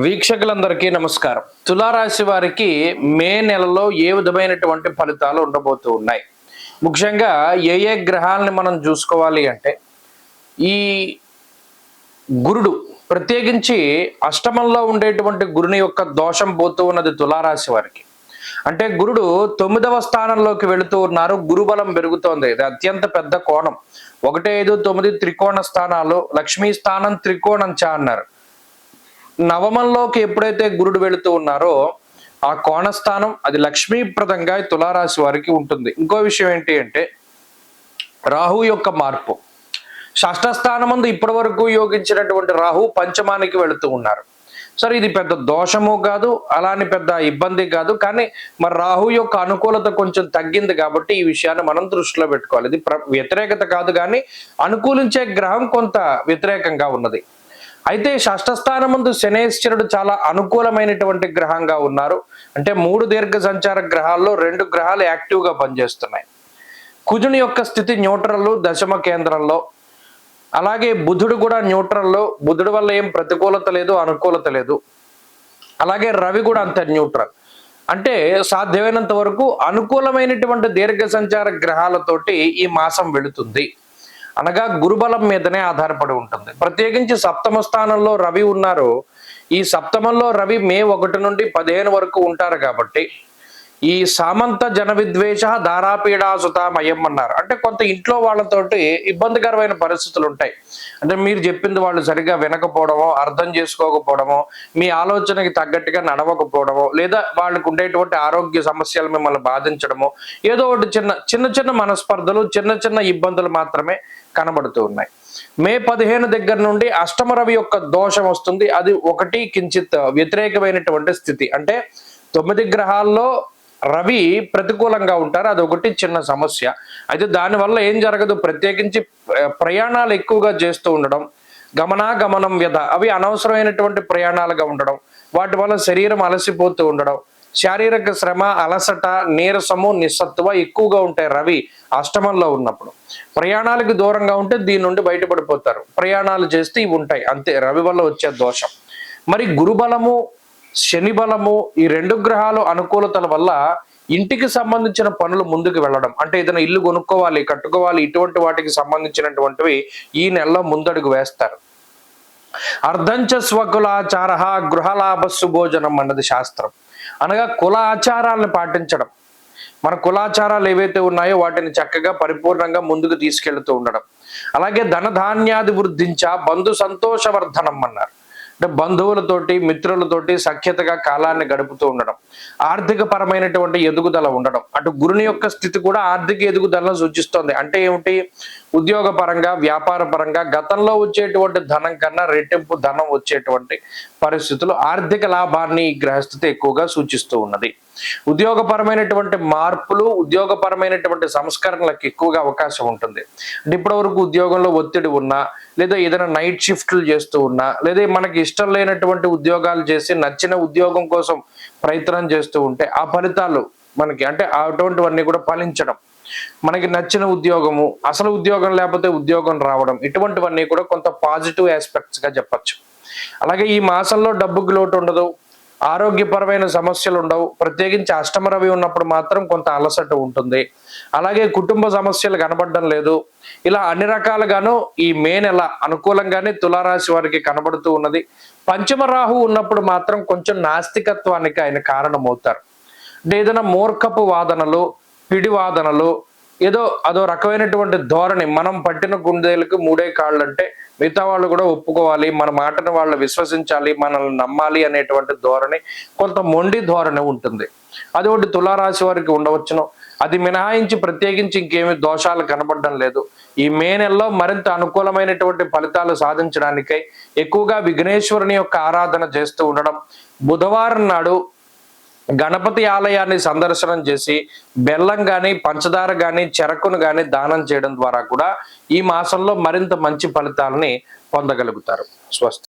వీక్షకులందరికీ నమస్కారం. తులారాశి వారికి మే నెలలో ఏ విధమైనటువంటి ఫలితాలు ఉండబోతూ ఉన్నాయి, ముఖ్యంగా ఏ ఏ గ్రహాలని మనం చూసుకోవాలి అంటే ఈ గురుడు ప్రత్యేకించి అష్టమంలో ఉండేటువంటి గురుని యొక్క దోషం పోతూ ఉన్నది తులారాశి వారికి. అంటే గురుడు 9వ స్థానంలోకి వెళుతూ ఉన్నారు, గురుబలం పెరుగుతోంది. ఇది అత్యంత పెద్ద కోణం. 1, 5, 9 త్రికోణ స్థానాలు, లక్ష్మీ స్థానం త్రికోణం చ అన్నారు. నవమంలోకి ఎప్పుడైతే గురుడు వెళుతూ ఉన్నారో ఆ కోణస్థానం అది లక్ష్మీప్రదంగా తులారాశి వారికి ఉంటుంది. ఇంకో విషయం ఏంటి అంటే రాహు యొక్క మార్పు. షష్ఠ స్థానమందు ఇప్పటి వరకు యోగించినటువంటి రాహు పంచమానికి వెళుతూ ఉన్నారు. సరే, ఇది పెద్ద దోషము కాదు, అలాని పెద్ద ఇబ్బంది కాదు, కానీ మరి రాహు యొక్క అనుకూలత కొంచెం తగ్గింది కాబట్టి ఈ విషయాన్ని మనం దృష్టిలో పెట్టుకోవాలి. ఇది వ్యతిరేకత కాదు, కానీ అనుకూలించే గ్రహం కొంత వ్యతిరేకంగా ఉన్నది. అయితే షష్ఠ స్థానమందు శనేశ్వరుడు చాలా అనుకూలమైనటువంటి గ్రహంగా ఉన్నారు. అంటే 3 దీర్ఘ సంచార గ్రహాల్లో 2 గ్రహాలు యాక్టివ్ గా పనిచేస్తున్నాయి. కుజుని యొక్క స్థితి న్యూట్రల్ దశమ కేంద్రంలో, అలాగే బుధుడు కూడా న్యూట్రల్లో. బుధుడు వల్ల ఏం ప్రతికూలత లేదు, అనుకూలత లేదు. అలాగే రవి కూడా అంత న్యూట్రల్. అంటే సాధ్యమైనంత వరకు అనుకూలమైనటువంటి దీర్ఘ సంచార గ్రహాలతోటి ఈ మాసం వెళుతుంది. అనగా గురుబలం మీదనే ఆధారపడి ఉంటుంది. ప్రత్యేకించి సప్తమ స్థానంలో రవి ఉన్నారు. ఈ సప్తమంలో రవి మే 1 నుండి 15 వరకు ఉంటారు కాబట్టి ఈ సామంత జన విద్వేష ధారాపీడాసుతామయం అన్నారు. అంటే కొంత ఇంట్లో వాళ్ళతోటి ఇబ్బందికరమైన పరిస్థితులు ఉంటాయి. అంటే మీరు చెప్పింది వాళ్ళు సరిగా వినకపోవడమో, అర్థం చేసుకోకపోవడమో, మీ ఆలోచనకి తగ్గట్టుగా నడవకపోవడమో, లేదా వాళ్ళకు ఉండేటువంటి ఆరోగ్య సమస్యలు మిమ్మల్ని బాధించడమో, ఏదో ఒకటి చిన్న మనస్పర్ధలు, చిన్న ఇబ్బందులు మాత్రమే కనబడుతూ ఉన్నాయి. మే 15 దగ్గర నుండి అష్టమ రవి యొక్క దోషం వస్తుంది. అది ఒకటి కించిత్ వ్యతిరేకమైనటువంటి స్థితి. అంటే 9 గ్రహాల్లో రవి ప్రతికూలంగా ఉంటారు, అదొకటి చిన్న సమస్య. అయితే దానివల్ల ఏం జరగదు, ప్రత్యేకించి ప్రయాణాలు ఎక్కువగా చేస్తూ ఉండడం, గమనం వ్యధ, అవి అనవసరమైనటువంటి ప్రయాణాలుగా ఉండడం, వాటి వల్ల శరీరం అలసిపోతూ ఉండడం, శారీరక శ్రమ, అలసట, నీరసము, నిస్సత్తువ ఎక్కువగా ఉంటాయి రవి అష్టమంలో ఉన్నప్పుడు. ప్రయాణాలకు దూరంగా ఉంటే దీని నుండి బయటపడిపోతారు. ప్రయాణాలు చేస్తే ఇవి ఉంటాయి, అంతే రవి వల్ల వచ్చే దోషం. మరి గురుబలము, శని బలము, ఈ 2 గ్రహాలు అనుకూలతల వల్ల ఇంటికి సంబంధించిన పనులు ముందుకు వెళ్ళడం, అంటే ఏదైనా ఇల్లు కొనుక్కోవాలి, కట్టుకోవాలి, ఇటువంటి వాటికి సంబంధించినటువంటివి ఈ నెలలో ముందడుగు వేస్తారు. అర్ధంచ స్వకులాచార గృహలాభస్సు భోజనం అన్నది శాస్త్రం. అనగా కుల ఆచారాలను పాటించడం, మన కులాచారాలు ఏవైతే ఉన్నాయో వాటిని చక్కగా పరిపూర్ణంగా ముందుకు తీసుకెళ్తూ ఉండడం. అలాగే ధనధాన్యాది వృద్ధించ బంధు సంతోషవర్ధనం అన్నారు. అంటే బంధువులతోటి, మిత్రులతోటి సఖ్యతగా కాలాన్ని గడుపుతూ ఉండడం, ఆర్థిక పరమైనటువంటి ఎదుగుదల ఉండడం. అటు గురుని యొక్క స్థితి కూడా ఆర్థిక ఎదుగుదలను సూచిస్తోంది. అంటే ఏమిటి, ఉద్యోగ పరంగా, వ్యాపార పరంగా గతంలో వచ్చేటువంటి ధనం కన్నా రెట్టింపు ధనం వచ్చేటువంటి పరిస్థితులు, ఆర్థిక లాభాన్ని ఈ గ్రహస్థితి ఎక్కువగా సూచిస్తూ ఉన్నది. ఉద్యోగపరమైనటువంటి మార్పులు, ఉద్యోగపరమైనటువంటి సంస్కరణలకు ఎక్కువగా అవకాశం ఉంటుంది. అంటే ఇప్పటి వరకు ఉద్యోగంలో ఒత్తిడి ఉన్నా, లేదా ఏదైనా నైట్ షిఫ్ట్లు చేస్తూ ఉన్నా, లేదా మనకి ఇష్టం లేనటువంటి ఉద్యోగాలు చేసి నచ్చిన ఉద్యోగం కోసం ప్రయత్నం చేస్తూ ఉంటే ఆ ఫలితాలు మనకి, అంటే అటువంటివన్నీ కూడా ఫలించడం, మనకి నచ్చిన ఉద్యోగము, అసలు ఉద్యోగం లేకపోతే ఉద్యోగం రావడం, ఇటువంటివన్నీ కూడా కొంత పాజిటివ్ ఆస్పెక్ట్స్ గా చెప్పచ్చు. అలాగే ఈ మాసంలో డబ్బుకి లోటు ఉండదు, ఆరోగ్యపరమైన సమస్యలు ఉండవు. ప్రత్యేకించి అష్టమ రవి ఉన్నప్పుడు మాత్రం కొంత అలసట ఉంటుంది. అలాగే కుటుంబ సమస్యలు కనబడడం లేదు. ఇలా అన్ని రకాలుగాను ఈ మే నెల అనుకూలంగానే తులారాశి వారికి కనబడుతూ ఉన్నది. పంచమ రాహు ఉన్నప్పుడు మాత్రం కొంచెం నాస్తికత్వానికి ఆయన కారణమవుతారు. అంటే ఏదైనా మూర్ఖపు వాదనలు, పిడి వాదనలు, ఏదో అదో రకమైనటువంటి ధోరణి, మనం పట్టిన గుండెలకు 3 కాళ్ళు అంటే మిగతా వాళ్ళు కూడా ఒప్పుకోవాలి, మన మాటను వాళ్ళు విశ్వసించాలి, మనల్ని నమ్మాలి అనేటువంటి ధోరణి, కొంత మొండి ధోరణి ఉంటుంది. అది ఒకటి తులారాశి వారికి ఉండవచ్చును. అది మినహాయించి ప్రత్యేకించి ఇంకేమి దోషాలు కనబడడం లేదు. ఈ మే నెలలో మరింత అనుకూలమైనటువంటి ఫలితాలు సాధించడానికై ఎక్కువగా విఘ్నేశ్వరుని యొక్క ఆరాధన చేస్తూ ఉండడం, బుధవారం నాడు గణపతి ఆలయాన్ని సందర్శనం చేసి బెల్లం గాని, పంచదార గాని, చెరకును గాని దానం చేయడం ద్వారా కూడా ఈ మాసంలో మరింత మంచి ఫలితాలని పొందగలుగుతారు. స్వస్తి.